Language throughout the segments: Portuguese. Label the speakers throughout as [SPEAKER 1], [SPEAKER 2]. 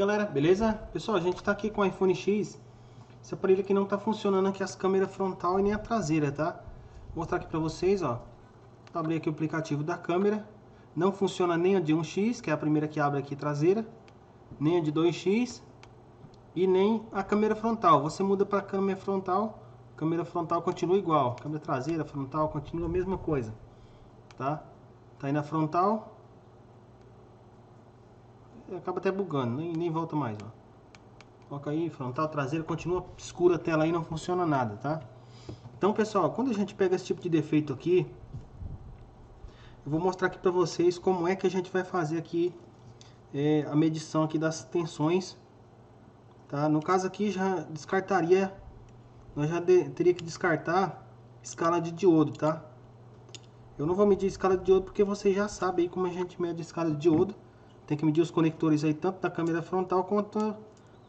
[SPEAKER 1] galera, beleza? Pessoal, a gente tá aqui com o iPhone X. Esse aparelho aqui não tá funcionando aqui as câmeras frontal e nem a traseira, tá? Vou mostrar aqui pra vocês, ó. Vou abrir aqui o aplicativo da câmera. Não funciona nem a de 1x, que é a primeira que abre aqui traseira, nem a de 2x e nem a câmera frontal. Você muda para câmera frontal continua igual. Câmera traseira, frontal, continua a mesma coisa, tá? Tá aí na frontal. Acaba até bugando, nem volta mais, ó. Coloca aí, frontal, traseira, continua escura a tela aí, não funciona nada, tá? Então, pessoal, quando a gente pega esse tipo de defeito aqui, eu vou mostrar aqui pra vocês como é que a gente vai fazer aqui a medição aqui das tensões, tá? No caso aqui, já descartaria, nós já teria que descartar escala de diodo, tá? Eu não vou medir escala de diodo porque vocês já sabem aí como a gente mede a escala de diodo. Tem que medir os conectores aí, tanto da câmera frontal quanto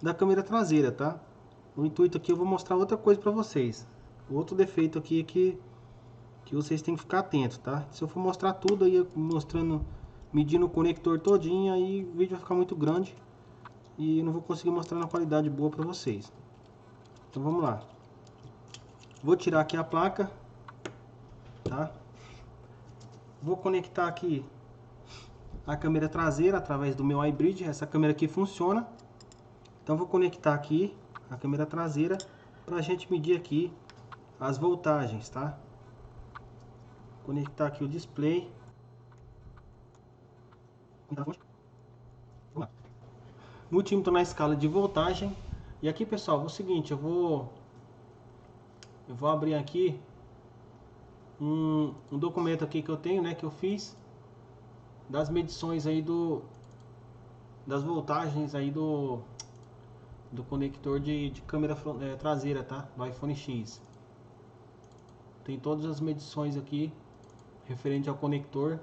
[SPEAKER 1] da câmera traseira, tá? O intuito aqui eu vou mostrar outra coisa pra vocês. Outro defeito aqui que vocês têm que ficar atentos, tá? Se eu for mostrar tudo aí, mostrando, medindo o conector todinho, aí o vídeo vai ficar muito grande e eu não vou conseguir mostrar na qualidade boa pra vocês. Então vamos lá. Vou tirar aqui a placa, tá? Vou conectar aqui a câmera traseira através do meu iBridge. Essa câmera aqui funciona. Então vou conectar aqui a câmera traseira para a gente medir aqui as voltagens, tá? Conectar aqui o display. Multímetro na escala de voltagem. E aqui, pessoal, é o seguinte, eu vou abrir aqui um documento aqui que eu tenho, né, que eu fiz das medições aí das voltagens aí do conector de câmera traseira, tá? Do iPhone X. Tem todas as medições aqui referente ao conector.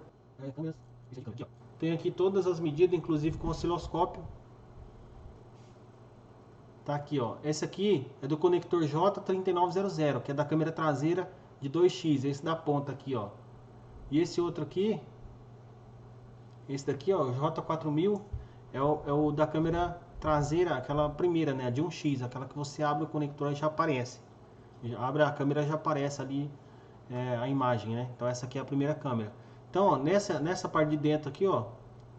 [SPEAKER 1] Tem aqui todas as medidas, inclusive com osciloscópio. Tá aqui, ó. Esse aqui é do conector J3900, que é da câmera traseira de 2x. Esse da ponta aqui, ó. E esse outro aqui, esse daqui, ó, o J4000, é o da câmera traseira, aquela primeira, né, de 1x, aquela que você abre o conector e já aparece. Abre a câmera e já aparece ali a imagem, né? Então essa aqui é a primeira câmera. Então, ó, nessa parte de dentro aqui, ó,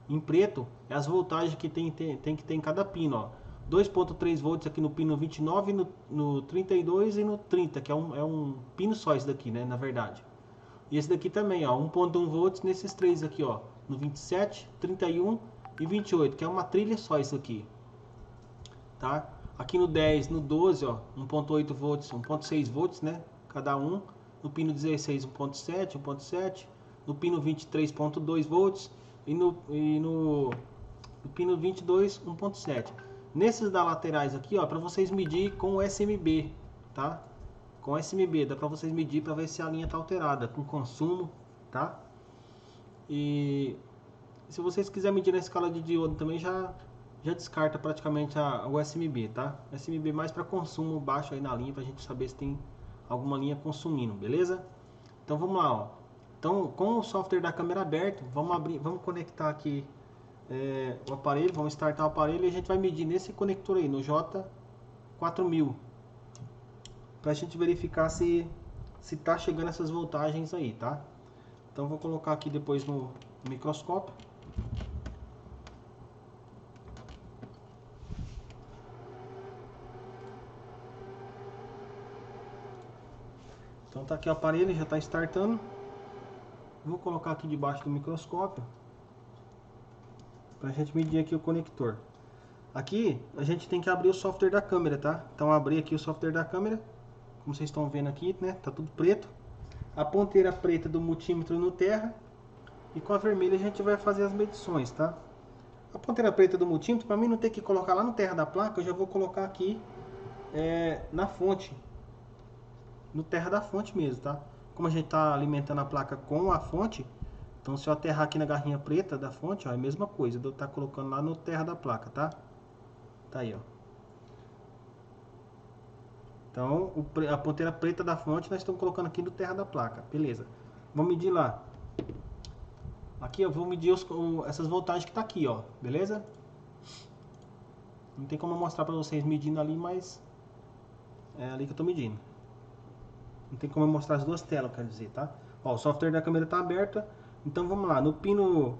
[SPEAKER 1] em preto, é as voltagens que tem que ter em cada pino, ó. 2.3 volts aqui no pino 29, no 32 e no 30, que é um pino só esse daqui, né, na verdade. E esse daqui também, ó, 1.1 volts nesses três aqui, ó, no 27, 31 e 28, que é uma trilha só isso aqui, tá? Aqui no 10, no 12, ó, 1.8 volts, 1.6 volts, né, cada um. No pino 16, 1.7, 1.7. No pino 23.2 volts e no pino 22, 1.7. Nesses da laterais aqui, ó, para vocês medir com o SMB, tá? Com o SMB, dá para vocês medir para ver se a linha tá alterada com consumo, tá? E se vocês quiserem medir na escala de diodo também já descarta praticamente o SMB, tá? SMB mais para consumo baixo aí na linha, pra gente saber se tem alguma linha consumindo, beleza? Então vamos lá, ó. Então, com o software da câmera aberto, vamos conectar aqui o aparelho, vamos startar o aparelho e a gente vai medir nesse conector aí, no J4000, pra gente verificar se tá chegando essas voltagens aí, tá? Então vou colocar aqui depois no microscópio. Então tá aqui o aparelho, já está startando. Vou colocar aqui debaixo do microscópio para a gente medir aqui o conector. Aqui a gente tem que abrir o software da câmera, tá? Então abrir aqui o software da câmera, como vocês estão vendo aqui, né? Tá tudo preto. A ponteira preta do multímetro no terra e com a vermelha a gente vai fazer as medições, tá? A ponteira preta do multímetro, para mim não ter que colocar lá no terra da placa, eu já vou colocar aqui na fonte, no terra da fonte mesmo, tá? Como a gente está alimentando a placa com a fonte, então se eu aterrar aqui na garrinha preta da fonte, ó, é a mesma coisa, eu estar colocando lá no terra da placa, tá? Tá aí, ó. Então a ponteira preta da fonte nós estamos colocando aqui no terra da placa, beleza? Vamos medir lá. Aqui eu vou medir essas voltagens que tá aqui, ó, beleza? Não tem como eu mostrar pra vocês medindo ali, mas é ali que eu tô medindo. Não tem como eu mostrar as duas telas, quero dizer, tá? Ó, o software da câmera tá aberta. Então vamos lá, no pino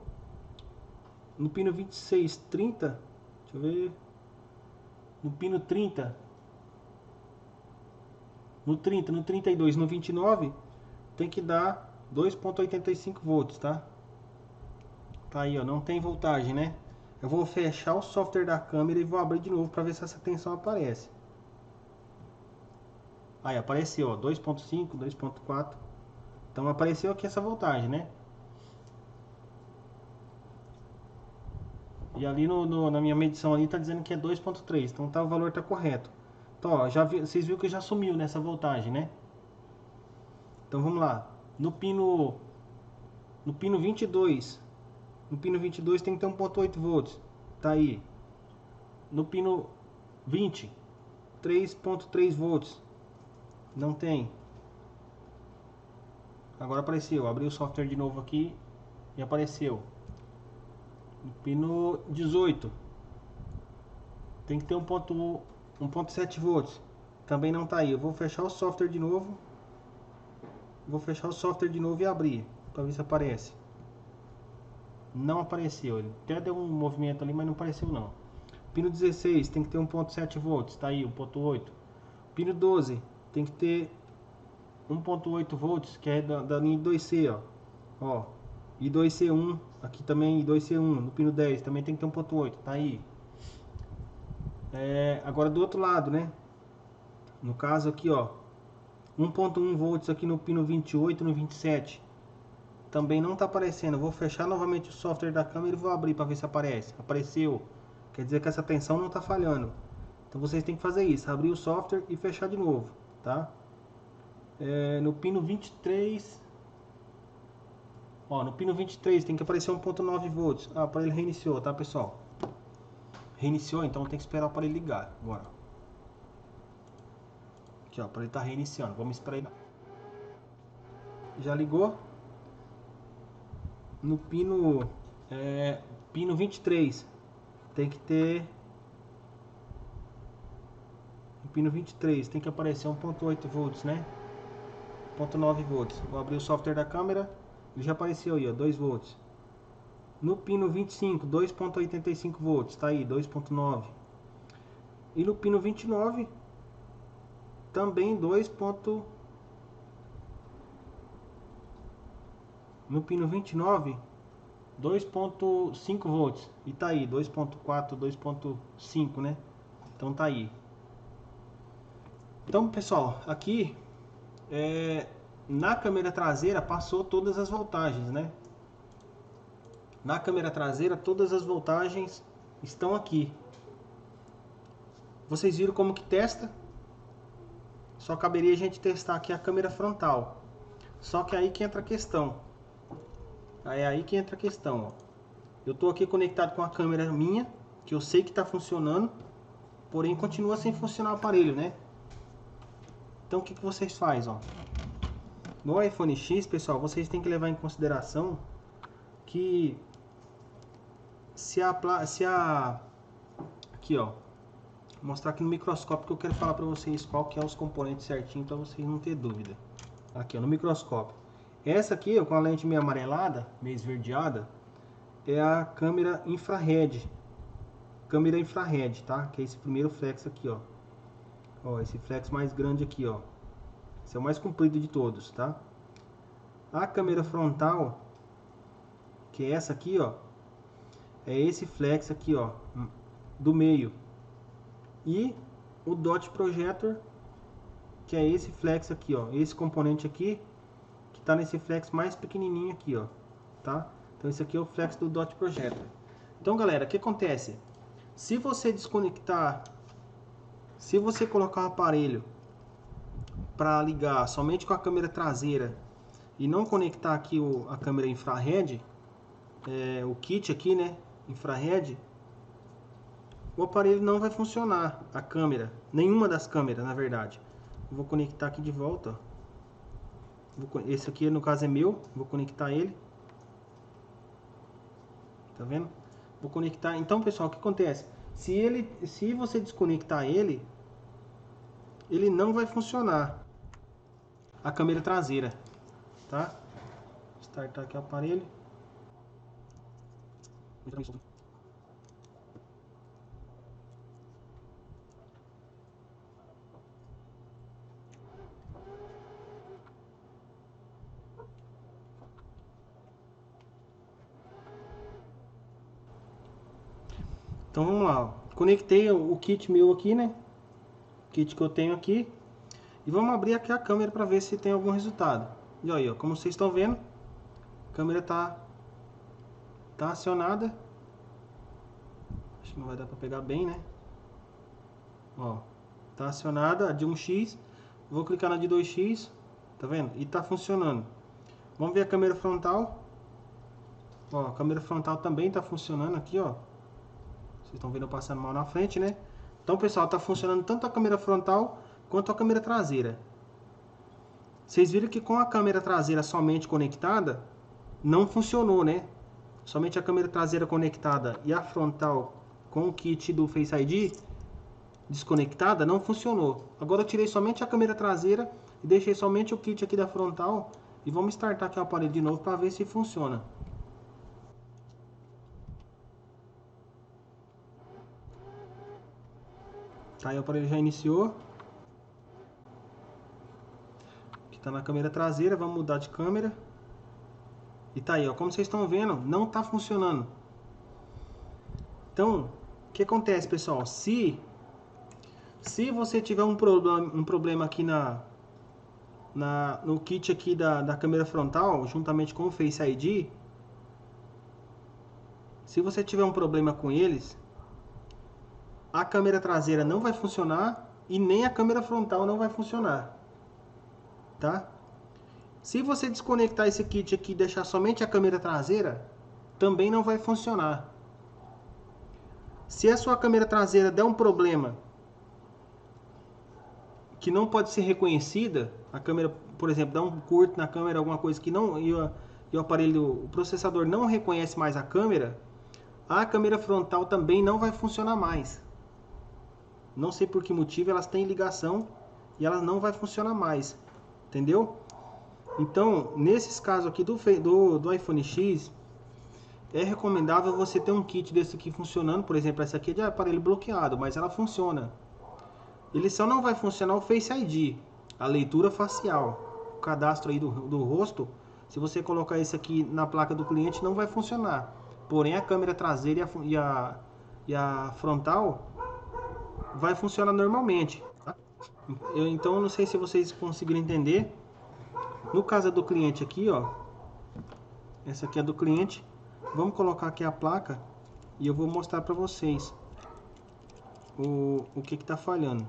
[SPEAKER 1] 2630, deixa eu ver. No pino 30, no 30, no 32, no 29, tem que dar 2.85 volts, tá? Tá aí, ó, não tem voltagem, né? Eu vou fechar o software da câmera e vou abrir de novo para ver se essa tensão aparece. Aí apareceu, ó, 2.5, 2.4. Então apareceu aqui essa voltagem, né? E ali na minha medição ali tá dizendo que é 2.3, então tá, o valor tá correto. Então, ó, vocês viram que já sumiu nessa voltagem, né? Então vamos lá. No pino 22, no pino 22 tem que ter 1.8 volts. Tá aí. No pino 20, 3.3 volts. Não tem. Agora apareceu. Abri o software de novo aqui e apareceu. No pino 18 tem que ter 1.7 volts. Também não tá aí. Eu vou fechar o software de novo. Vou fechar o software de novo e abrir para ver se aparece. Não apareceu. Ele até deu um movimento ali, mas não apareceu não. Pino 16 tem que ter 1.7 volts. Tá aí, 1.8. Pino 12 tem que ter 1.8 volts, que é da linha 2C, ó. E 2C1, aqui também I2C1, no pino 10 também tem que ter 1.8, tá aí. Agora do outro lado, né? No caso aqui, ó, 1.1 volts aqui no pino 28, no 27. Também não tá aparecendo. Eu vou fechar novamente o software da câmera e vou abrir para ver se aparece. Apareceu. Quer dizer que essa tensão não tá falhando. Então vocês têm que fazer isso, abrir o software e fechar de novo, tá? No pino 23, ó, no pino 23 tem que aparecer 1.9 volts. Ah, o aparelho reiniciou, tá, pessoal? Reiniciou, então tem que esperar o aparelho ligar agora. Aqui, ó, o aparelho tá reiniciando. Vamos esperar ele. Já ligou? No pino 23 tem que ter. No pino 23 tem que aparecer 1.8 volts, né? 1.9 volts. Vou abrir o software da câmera. Ele já apareceu aí, ó, 2 volts. No pino 25, 2.85 volts, tá aí, 2.9. E no pino 29, também 2. No pino 29, 2.5 volts. E tá aí, 2.4, 2.5, né? Então tá aí. Então, pessoal, aqui na câmera traseira passou todas as voltagens, né? Na câmera traseira todas as voltagens estão aqui. Vocês viram como que testa? Só caberia a gente testar aqui a câmera frontal. Só que aí que entra a questão. É aí que entra a questão, ó. Eu estou aqui conectado com a câmera minha, que eu sei que está funcionando, porém continua sem funcionar o aparelho, né? Então o que vocês fazem, ó? No iPhone X, pessoal, vocês têm que levar em consideração que aqui, ó, vou mostrar aqui no microscópio que eu quero falar para vocês qual que é os componentes certinho para vocês não ter dúvida. Aqui, ó, no microscópio. Essa aqui, ó, com a lente meio amarelada, meio esverdeada, é a câmera infrared. Câmera infrared, tá? Que é esse primeiro flex aqui, ó. Ó, esse flex mais grande aqui, ó. Esse é o mais comprido de todos, tá? A câmera frontal, que é essa aqui, ó, é esse flex aqui, ó, do meio. E o dot projector, que é esse flex aqui, ó, esse componente aqui, que tá nesse flex mais pequenininho aqui, ó, tá? Então esse aqui é o flex do dot projector. Então, galera, o que acontece? Se você desconectar, se você colocar o aparelho para ligar somente com a câmera traseira e não conectar aqui a câmera infrared, o kit aqui, né, infrared, o aparelho não vai funcionar, a câmera, nenhuma das câmeras, na verdade. Vou conectar aqui de volta, ó. Esse aqui no caso é meu, vou conectar ele. Tá vendo? Vou conectar. Então, pessoal, o que acontece? Se você desconectar ele, ele não vai funcionar a câmera traseira, tá? Startar aqui o aparelho. Então vamos lá, ó. Conectei o kit meu aqui, né? O kit que eu tenho aqui. E vamos abrir aqui a câmera para ver se tem algum resultado. E aí, ó, como vocês estão vendo, a câmera tá acionada. Acho que não vai dar para pegar bem, né? Ó, tá acionada a de 1x. Vou clicar na de 2x, tá vendo? E tá funcionando. Vamos ver a câmera frontal. Ó, a câmera frontal também tá funcionando aqui, ó. Vocês estão vendo eu passando mal na frente, né? Então, pessoal, tá funcionando tanto a câmera frontal quanto a câmera traseira. Vocês viram que com a câmera traseira somente conectada, não funcionou, né? Somente a câmera traseira conectada e a frontal com o kit do Face ID desconectada não funcionou. Agora eu tirei somente a câmera traseira e deixei somente o kit aqui da frontal e vamos startar aqui o aparelho de novo para ver se funciona. Tá, aí o aparelho já iniciou. Aqui tá na câmera traseira, vamos mudar de câmera. E tá aí, ó, como vocês estão vendo, não tá funcionando. Então, o que acontece, pessoal? Se você tiver um problema aqui no kit aqui da câmera frontal, juntamente com o Face ID, se você tiver um problema com eles, a câmera traseira não vai funcionar e nem a câmera frontal não vai funcionar, tá? Se você desconectar esse kit aqui e deixar somente a câmera traseira, também não vai funcionar. Se a sua câmera traseira der um problema que não pode ser reconhecida, a câmera, por exemplo, dá um curto na câmera, alguma coisa que não, e o aparelho, o processador não reconhece mais a câmera frontal também não vai funcionar mais. Não sei por que motivo, elas têm ligação e elas não vai funcionar mais, entendeu? Então, nesses casos aqui do iPhone X, é recomendável você ter um kit desse aqui funcionando. Por exemplo, essa aqui é de aparelho bloqueado, mas ela funciona. Ele só não vai funcionar o Face ID, a leitura facial, o cadastro aí do rosto. Se você colocar esse aqui na placa do cliente, não vai funcionar. Porém, a câmera traseira e a frontal vai funcionar normalmente. Tá? Então, não sei se vocês conseguiram entender. No caso do cliente aqui, ó, essa aqui é do cliente. Vamos colocar aqui a placa e eu vou mostrar para vocês o que está falhando.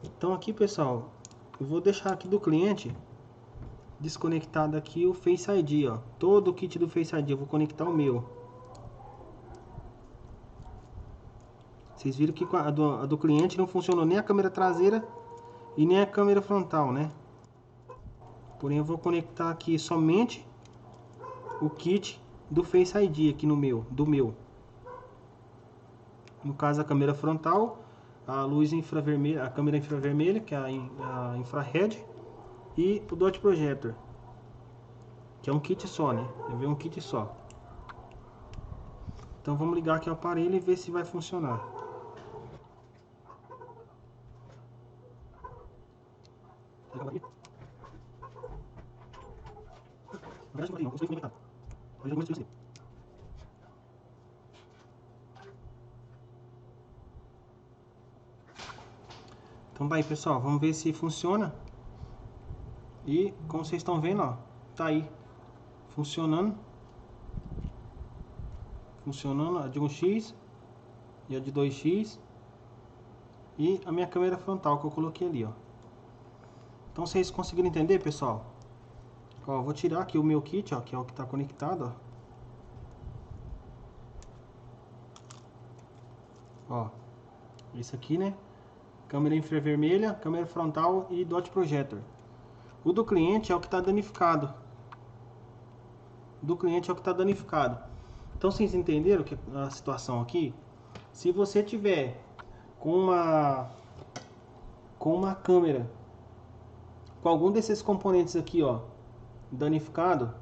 [SPEAKER 1] Então aqui, pessoal, eu vou deixar aqui do cliente desconectado aqui o Face ID, ó. Todo o kit do Face ID, eu vou conectar o meu. Vocês viram que a do cliente não funcionou nem a câmera traseira e nem a câmera frontal, né? Porém, eu vou conectar aqui somente o kit do Face ID aqui no meu, No caso, a câmera frontal, a luz infravermelha, a câmera infravermelha, que é a infrared, e o dot projector, que é um kit só, né? É um kit só. Então vamos ligar aqui o aparelho e ver se vai funcionar. Então vai, pessoal, vamos ver se funciona. E como vocês estão vendo, ó, tá aí funcionando. Funcionando a de 1x e a de 2x. E a minha câmera frontal que eu coloquei ali, ó. Então vocês conseguiram entender, pessoal? Ó, vou tirar aqui o meu kit, ó, que é o que está conectado, ó. Ó, esse aqui, né? câmera infravermelha, câmera frontal e dot projector. O do cliente é o que está danificado. Então vocês entenderam que a situação aqui? Se você tiver com uma câmera com algum desses componentes aqui, ó, danificado,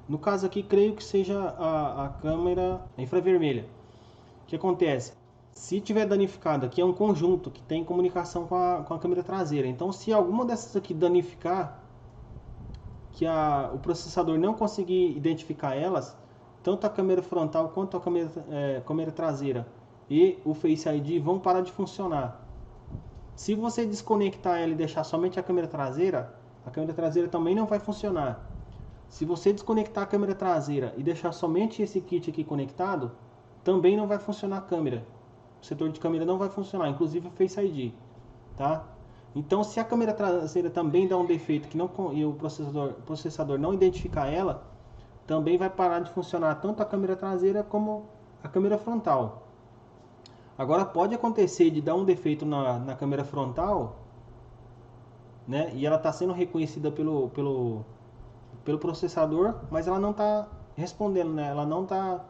[SPEAKER 1] no caso aqui creio que seja a câmera infravermelha. O que acontece? Se tiver danificado aqui, é um conjunto que tem comunicação com a câmera traseira. Então, se alguma dessas aqui danificar, que o processador não conseguir identificar elas, tanto a câmera frontal quanto a câmera traseira e o Face ID vão parar de funcionar. Se você desconectar ela e deixar somente a câmera traseira também não vai funcionar. Se você desconectar a câmera traseira e deixar somente esse kit aqui conectado, também não vai funcionar a câmera. O setor de câmera não vai funcionar, inclusive o Face ID, tá? Então, se a câmera traseira também dá um defeito e o processador não identificar ela, também vai parar de funcionar tanto a câmera traseira como a câmera frontal. Agora, pode acontecer de dar um defeito na câmera frontal, né? E ela está sendo reconhecida pelo processador, mas ela não está respondendo, né? Ela não está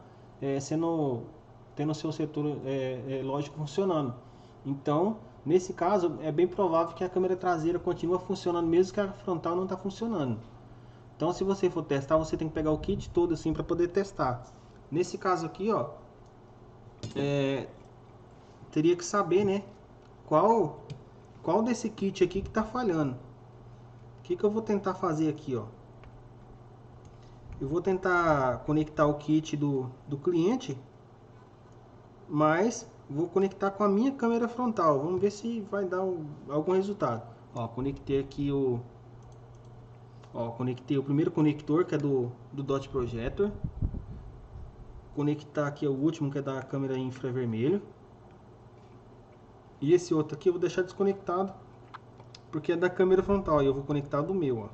[SPEAKER 1] tendo o seu setor lógico funcionando. Então, nesse caso, é bem provável que a câmera traseira continue funcionando, mesmo que a frontal não está funcionando. Então, se você for testar, você tem que pegar o kit todo assim para poder testar. Nesse caso aqui, ó, teria que saber, né, qual desse kit aqui que está falhando. O que eu vou tentar fazer aqui, ó? Eu vou tentar conectar o kit do cliente, mas vou conectar com a minha câmera frontal. Vamos ver se vai dar algum resultado. Ó, conectei aqui conectei o primeiro conector, que é do dot projector. Conectar aqui o último, que é da câmera infravermelho. E esse outro aqui eu vou deixar desconectado, porque é da câmera frontal. E eu vou conectar do meu, ó.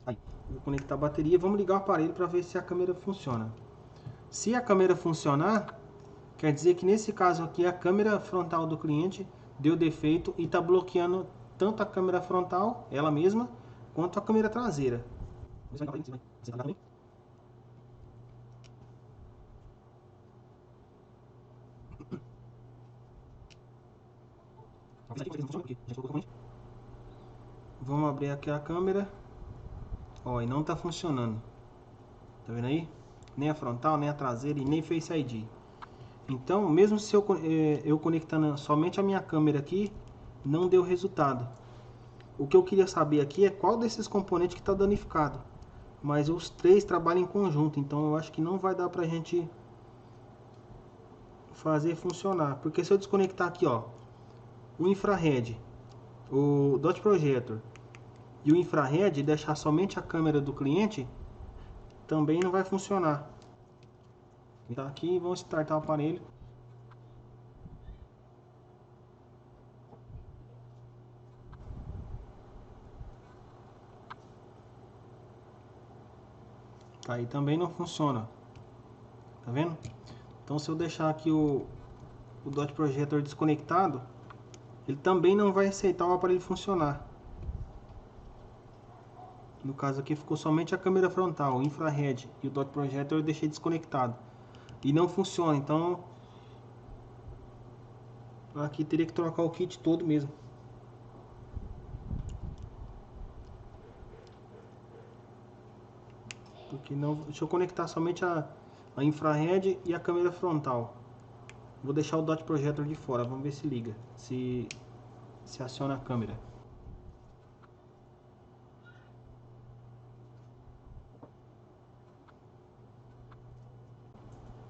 [SPEAKER 1] Aí, vou conectar a bateria. Vamos ligar o aparelho para ver se a câmera funciona. Se a câmera funcionar, quer dizer que nesse caso aqui a câmera frontal do cliente deu defeito e está bloqueando tanto a câmera frontal, ela mesma, quanto a câmera traseira. Vamos abrir aqui a câmera. Ó, e não está funcionando. Tá vendo aí? Nem a frontal, nem a traseira e nem Face ID. Então, mesmo se eu conectando somente a minha câmera aqui, não deu resultado. O que eu queria saber aqui é qual desses componentes que está danificado. Mas os três trabalham em conjunto, então eu acho que não vai dar pra gente fazer funcionar. Porque se eu desconectar aqui, ó, o infrared, o dot projector e o infrared e deixar somente a câmera do cliente, também não vai funcionar. Tá aqui, vamos startar o aparelho. Tá, aí também não funciona. Tá vendo? Então, se eu deixar aqui o dot projector desconectado, ele também não vai aceitar o aparelho funcionar. No caso aqui ficou somente a câmera frontal, o infrared e o dot projector eu deixei desconectado. E não funciona, então aqui teria que trocar o kit todo mesmo. Porque não, deixa eu conectar somente a infrared e a câmera frontal. Vou deixar o dot projector de fora, vamos ver se liga, se aciona a câmera.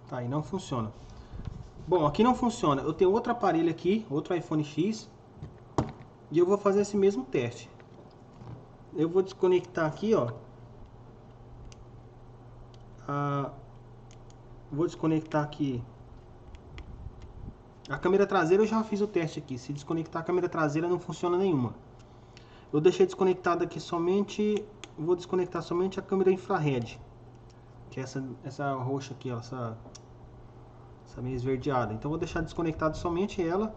[SPEAKER 1] Tá, aí não funciona. Bom, aqui não funciona. Eu tenho outro aparelho aqui, outro iPhone X, e eu vou fazer esse mesmo teste. Eu vou desconectar aqui, ó. Vou desconectar aqui a câmera traseira. Eu já fiz o teste aqui. Se desconectar a câmera traseira não funciona nenhuma. Eu deixei desconectado aqui somente. Vou desconectar somente a câmera infrared, que é essa roxa aqui, ó, essa meio esverdeada. Então vou deixar desconectado somente ela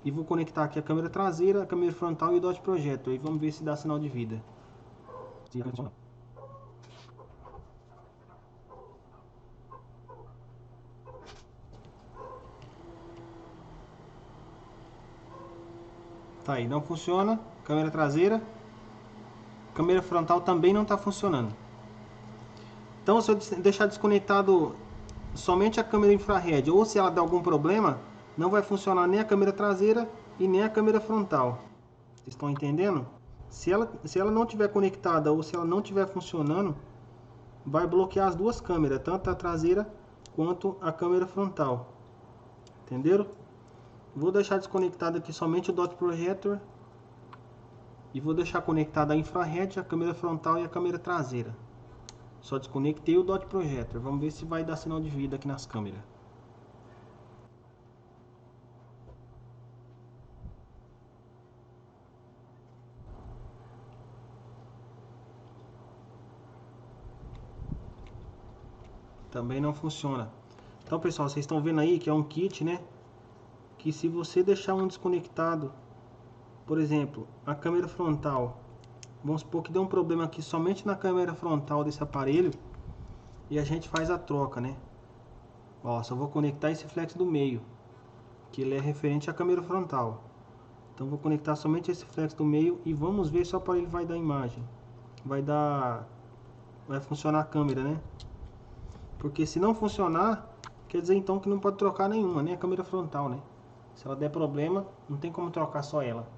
[SPEAKER 1] e vou conectar aqui a câmera traseira, a câmera frontal e o Dot Projector. E vamos ver se dá sinal de vida. Tá aí, não funciona. Câmera traseira. Câmera frontal também não está funcionando. Então, se eu deixar desconectado somente a câmera infrared, ou se ela der algum problema, não vai funcionar nem a câmera traseira e nem a câmera frontal. Vocês estão entendendo? Se ela não estiver conectada ou se ela não estiver funcionando, vai bloquear as duas câmeras, tanto a traseira quanto a câmera frontal. Entenderam? Vou deixar desconectado aqui somente o Dot Projector e vou deixar conectada a infrared, a câmera frontal e a câmera traseira. Só desconectei o Dot Projector. Vamos ver se vai dar sinal de vida aqui nas câmeras. Também não funciona. Então, pessoal, vocês estão vendo aí que é um kit, né? Que se você deixar um desconectado, por exemplo, a câmera frontal, vamos supor que deu um problema aqui somente na câmera frontal desse aparelho, e a gente faz a troca, né? Ó, só vou conectar esse flex do meio, que ele é referente à câmera frontal. Então vou conectar somente esse flex do meio e vamos ver se o aparelho vai dar imagem. Vai funcionar a câmera, né? Porque se não funcionar, quer dizer então que não pode trocar nenhuma, nem a câmera frontal, né? Se ela der problema, não tem como trocar só ela.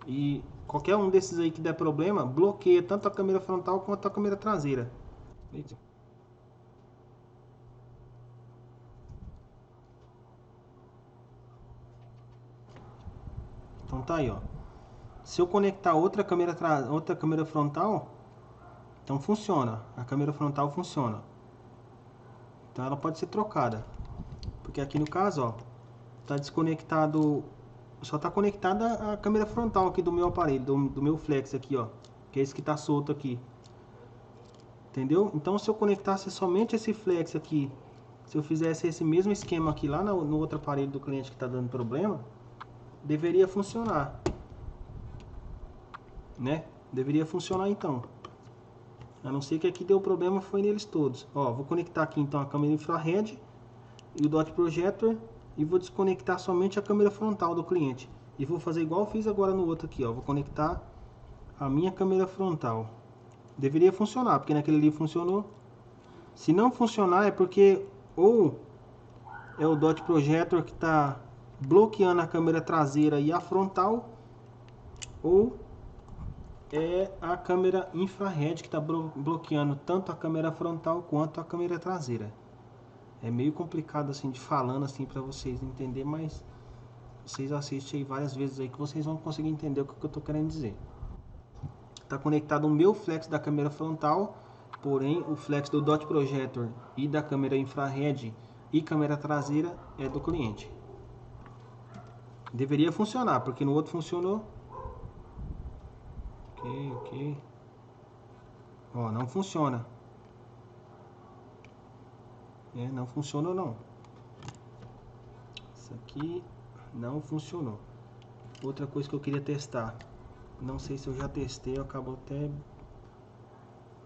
[SPEAKER 1] E qualquer um desses aí que der problema, bloqueia tanto a câmera frontal quanto a câmera traseira. Então tá aí, ó. Se eu conectar outra câmera frontal, então funciona. A câmera frontal funciona. Então ela pode ser trocada. Porque aqui no caso, ó, tá desconectado, só tá conectada a câmera frontal aqui do meu aparelho, do meu flex aqui, ó, que é esse que tá solto aqui. Entendeu? Então se eu conectasse somente esse flex aqui, se eu fizesse esse mesmo esquema aqui lá no outro aparelho do cliente que tá dando problema, deveria funcionar, né? Deveria funcionar então. A não ser que aqui deu problema foi neles todos. Ó, vou conectar aqui então a câmera infrared e o Dot Projector e vou desconectar somente a câmera frontal do cliente. E vou fazer igual eu fiz agora no outro aqui, ó. Vou conectar a minha câmera frontal. Deveria funcionar, porque naquele ali funcionou. Se não funcionar é porque ou é o Dot Projector que está bloqueando a câmera traseira e a frontal, ou é a câmera infrared que está bloqueando tanto a câmera frontal quanto a câmera traseira. É meio complicado assim de falando assim para vocês entenderem, mas vocês assistem aí várias vezes aí que vocês vão conseguir entender o que eu estou querendo dizer. Está conectado o meu flex da câmera frontal, porém o flex do Dot Projector e da câmera infrared e câmera traseira é do cliente. Deveria funcionar, porque no outro funcionou. Ok. Ó, não funciona. Não funcionou não. Isso aqui não funcionou. Outra coisa que eu queria testar. Não sei se eu já testei, eu acabo até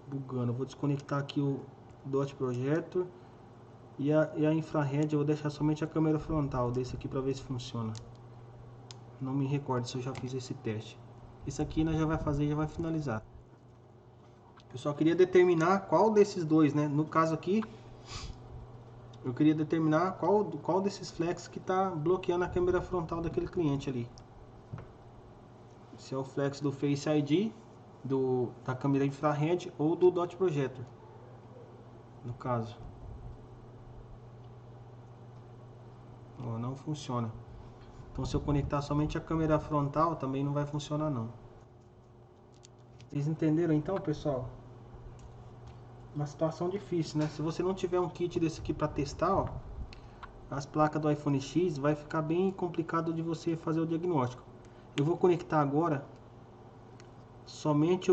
[SPEAKER 1] bugando. Eu vou desconectar aqui o Dot Projector e a infrared eu vou deixar somente a câmera frontal desse aqui para ver se funciona. Não me recordo se eu já fiz esse teste. Isso aqui nós já vai fazer e já vai finalizar. Eu só queria determinar qual desses dois, né? No caso aqui, eu queria determinar qual desses flex que está bloqueando a câmera frontal daquele cliente ali. Se é o flex do Face ID, da câmera infrared ou do Dot Projector, no caso. Ó, não funciona. Então se eu conectar somente a câmera frontal, também não vai funcionar não. Vocês entenderam então, pessoal? Uma situação difícil, né? Se você não tiver um kit desse aqui para testar, ó, as placas do iPhone X, vai ficar bem complicado de você fazer o diagnóstico. Eu vou conectar agora somente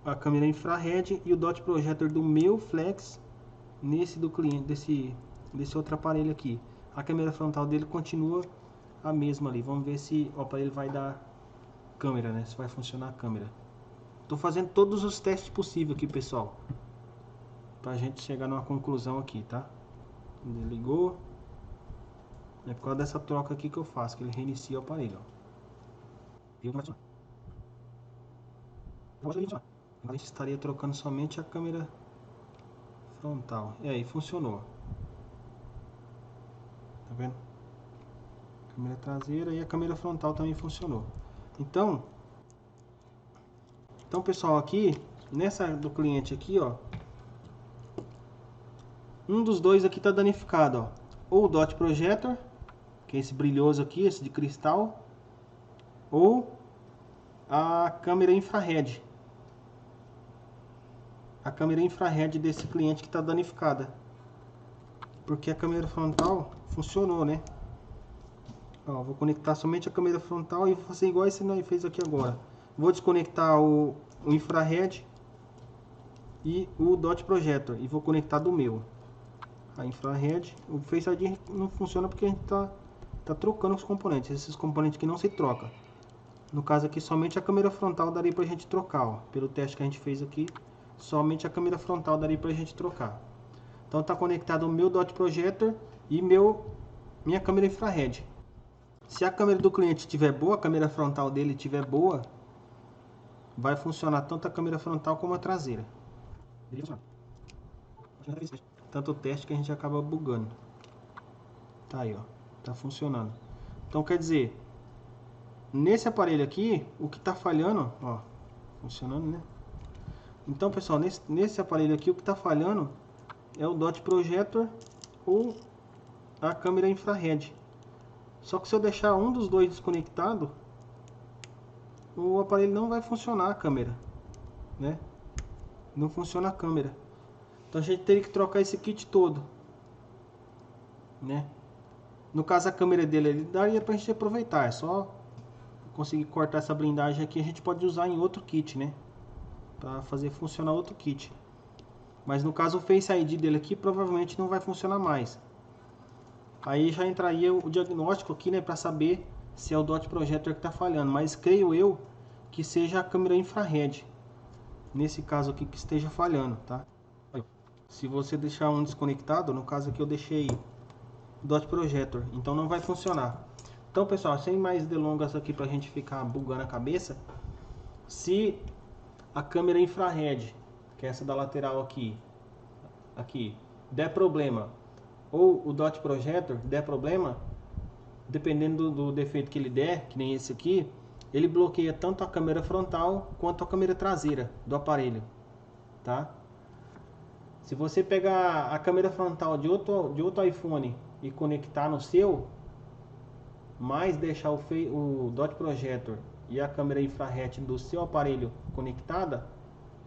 [SPEAKER 1] a câmera infrared e o Dot Projector do meu flex nesse do cliente, desse outro aparelho aqui. a câmera frontal dele continua a mesma ali. Vamos ver se o aparelho vai dar câmera, né? Se vai funcionar a câmera. Tô fazendo todos os testes possíveis aqui, pessoal, pra gente chegar numa conclusão aqui, tá? Desligou. É por causa dessa troca aqui que eu faço, que ele reinicia o aparelho, ó. A gente estaria trocando somente a câmera frontal. E aí, funcionou. Tá vendo? Câmera traseira e a câmera frontal também funcionou. Então pessoal, aqui nessa do cliente aqui, ó, um dos dois aqui tá danificado, ó. Ou o dot projector, que é esse brilhoso aqui, esse de cristal, ou a câmera infrared. A câmera infrared desse cliente que tá danificada. Porque a câmera frontal funcionou, né? Ó, vou conectar somente a câmera frontal e vou fazer igual esse nós fez aqui agora. Vou desconectar o infrared e o dot projector e vou conectar do meu. A infrared, o Face ID não funciona porque a gente tá trocando os componentes. Esses componentes que não se troca. No caso aqui, somente a câmera frontal daria pra gente trocar, ó. Pelo teste que a gente fez aqui, somente a câmera frontal daria pra gente trocar. Então tá conectado o meu dot projector e minha câmera infrared. Se a câmera do cliente estiver boa, a câmera frontal dele estiver boa, vai funcionar tanto a câmera frontal como a traseira. Tanto o teste que a gente acaba bugando. Tá aí, ó. Tá funcionando. Então quer dizer, nesse aparelho aqui, o que tá falhando, ó, funcionando, né? Então, pessoal, nesse aparelho aqui, o que tá falhando é o dot projector ou a câmera infrared. Só que se eu deixar um dos dois desconectado, o aparelho não vai funcionar a câmera, né? Não funciona a câmera. Então a gente teria que trocar esse kit todo, né? No caso a câmera dele, ele daria pra gente aproveitar. É só conseguir cortar essa blindagem aqui, a gente pode usar em outro kit, né? Pra fazer funcionar outro kit. Mas no caso o Face ID dele aqui provavelmente não vai funcionar mais. Aí já entraria o diagnóstico aqui, né, para saber se é o dot projector que está falhando, mas creio eu que seja a câmera infrared, nesse caso aqui, que esteja falhando, tá? Se você deixar um desconectado, no caso aqui eu deixei o dot projector, então não vai funcionar. Então, pessoal, sem mais delongas aqui para a gente ficar bugando a cabeça, se a câmera infrared, que é essa da lateral aqui, der problema, ou o dot projector der problema, dependendo do defeito que ele der, que nem esse aqui, ele bloqueia tanto a câmera frontal quanto a câmera traseira do aparelho, tá? Se você pegar a câmera frontal de outro iPhone e conectar no seu, mas deixar o dot projector e a câmera infrared do seu aparelho conectada,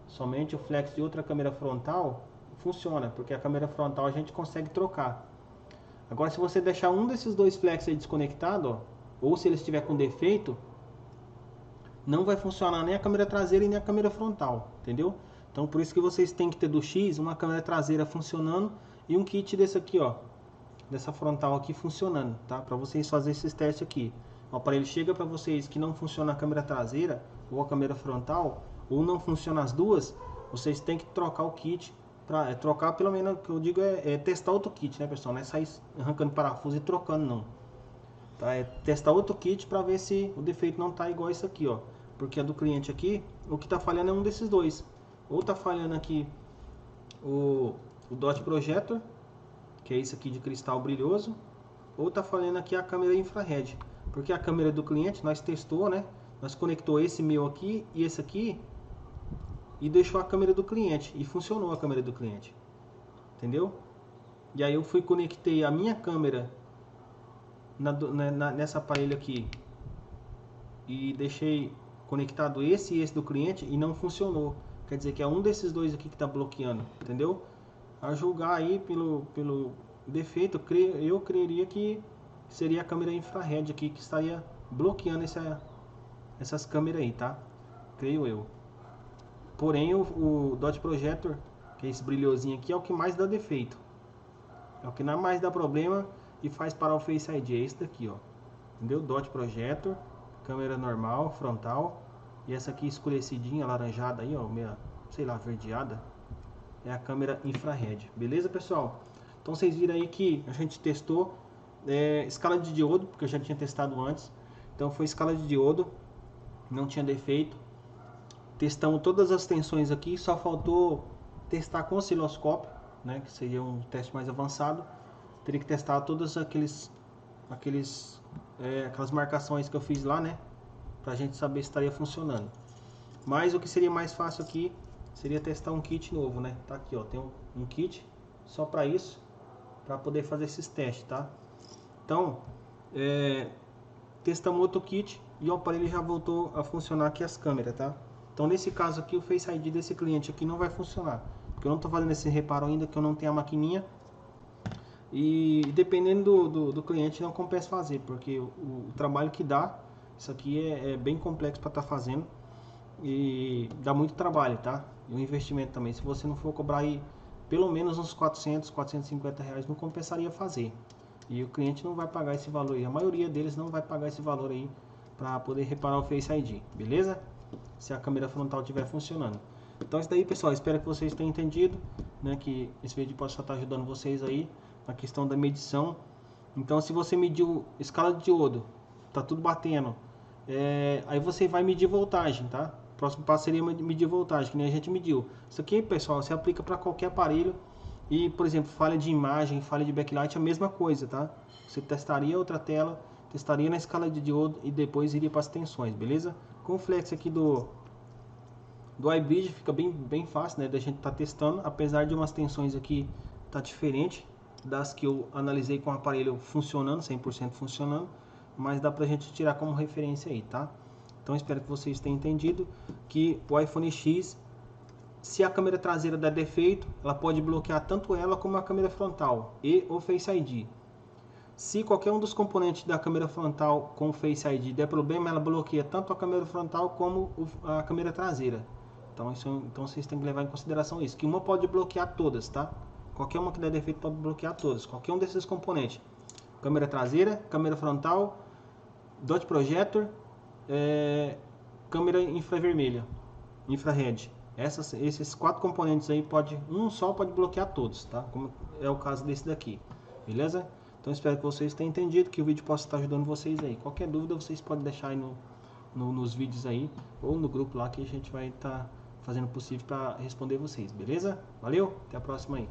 [SPEAKER 1] somente o flex de outra câmera frontal, funciona, porque a câmera frontal a gente consegue trocar. Agora, se você deixar um desses dois flex aí desconectado, ó, ou se ele estiver com defeito, não vai funcionar nem a câmera traseira e nem a câmera frontal, entendeu? Então, por isso que vocês têm que ter do X uma câmera traseira funcionando e um kit desse aqui, ó, dessa frontal aqui funcionando, tá? Para vocês fazerem esses testes aqui. O aparelho chega para vocês que não funciona a câmera traseira ou a câmera frontal, ou não funciona as duas, vocês têm que trocar o kit. Trocar, pelo menos, o que eu digo é testar outro kit, né, pessoal? Não é sair arrancando parafuso e trocando, não. Tá? É testar outro kit para ver se o defeito não tá igual isso aqui, ó. Porque a do cliente aqui, o que tá falhando é um desses dois. Ou tá falhando aqui o dot projector, que é esse aqui de cristal brilhoso, ou tá falhando aqui a câmera infrared. Porque a câmera do cliente nós testou, né? Nós conectou esse meu aqui e esse aqui e deixou a câmera do cliente e funcionou a câmera do cliente, entendeu? E aí eu conectei a minha câmera nessa aparelho aqui e deixei conectado esse e esse do cliente e não funcionou. Quer dizer que é um desses dois aqui que está bloqueando, entendeu? A julgar aí pelo defeito, eu creeria que seria a câmera infrared aqui que estaria bloqueando essas câmeras aí, tá? Creio eu. Porém, o dot projector, que é esse brilhosinho aqui, é o que mais dá defeito. É o que mais dá problema e faz parar o Face ID. É esse daqui, ó. Entendeu? Dot Projector, câmera normal, frontal. E essa aqui escurecidinha, alaranjada aí, ó, meia, sei lá, verdeada. É a câmera infrared. Beleza, pessoal? Então vocês viram aí que a gente testou escala de diodo, porque eu já tinha testado antes. Então foi escala de diodo, não tinha defeito. Testamos todas as tensões aqui, só faltou testar com osciloscópio, né, que seria um teste mais avançado. Teria que testar todas aquelas marcações que eu fiz lá, né, pra gente saber se estaria funcionando. Mas o que seria mais fácil aqui seria testar um kit novo, né? Tá aqui, ó, tem um kit só para isso, para poder fazer esses testes, tá? Então, testamos outro kit e o aparelho já voltou a funcionar aqui as câmeras, tá? Então, nesse caso aqui, o Face ID desse cliente aqui não vai funcionar, porque eu não tô fazendo esse reparo ainda, que eu não tenho a maquininha. E dependendo do cliente, não compensa fazer, porque o trabalho que dá, isso aqui é bem complexo para estar fazendo. E dá muito trabalho, tá? E o investimento também. Se você não for cobrar aí pelo menos uns 400, 450 reais, não compensaria fazer. E o cliente não vai pagar esse valor aí. A maioria deles não vai pagar esse valor aí para poder reparar o Face ID, beleza? Se a câmera frontal estiver funcionando. Então isso daí, pessoal, espero que vocês tenham entendido, né? Que esse vídeo possa estar ajudando vocês aí na questão da medição. Então, se você mediu escala de diodo, tá tudo batendo, aí você vai medir voltagem, tá? O próximo passo seria medir voltagem, que nem a gente mediu. Isso aqui, pessoal, você aplica para qualquer aparelho. E, por exemplo, falha de imagem, falha de backlight, é a mesma coisa, tá? Você testaria outra tela, testaria na escala de diodo e depois iria para as tensões, beleza? Com o flex aqui do iBridge fica bem fácil, né? Da gente estar testando, apesar de umas tensões aqui tá diferente das que eu analisei com o aparelho funcionando, 100% funcionando, mas dá pra gente tirar como referência aí, tá? Então espero que vocês tenham entendido que o iPhone X, se a câmera traseira der defeito, ela pode bloquear tanto ela como a câmera frontal e o Face ID. Se qualquer um dos componentes da câmera frontal com o Face ID der problema, ela bloqueia tanto a câmera frontal como a câmera traseira. Então vocês têm que levar em consideração isso, que uma pode bloquear todas, tá? Qualquer uma que der defeito pode bloquear todas, qualquer um desses componentes. Câmera traseira, câmera frontal, dot projector, câmera infravermelha, infrared. Esses 4 componentes aí, um só pode bloquear todos, tá? Como é o caso desse daqui, beleza? Então espero que vocês tenham entendido, que o vídeo possa estar ajudando vocês aí. Qualquer dúvida vocês podem deixar aí nos vídeos aí, ou no grupo lá, que a gente vai estar fazendo o possível para responder vocês, beleza? Valeu, até a próxima aí.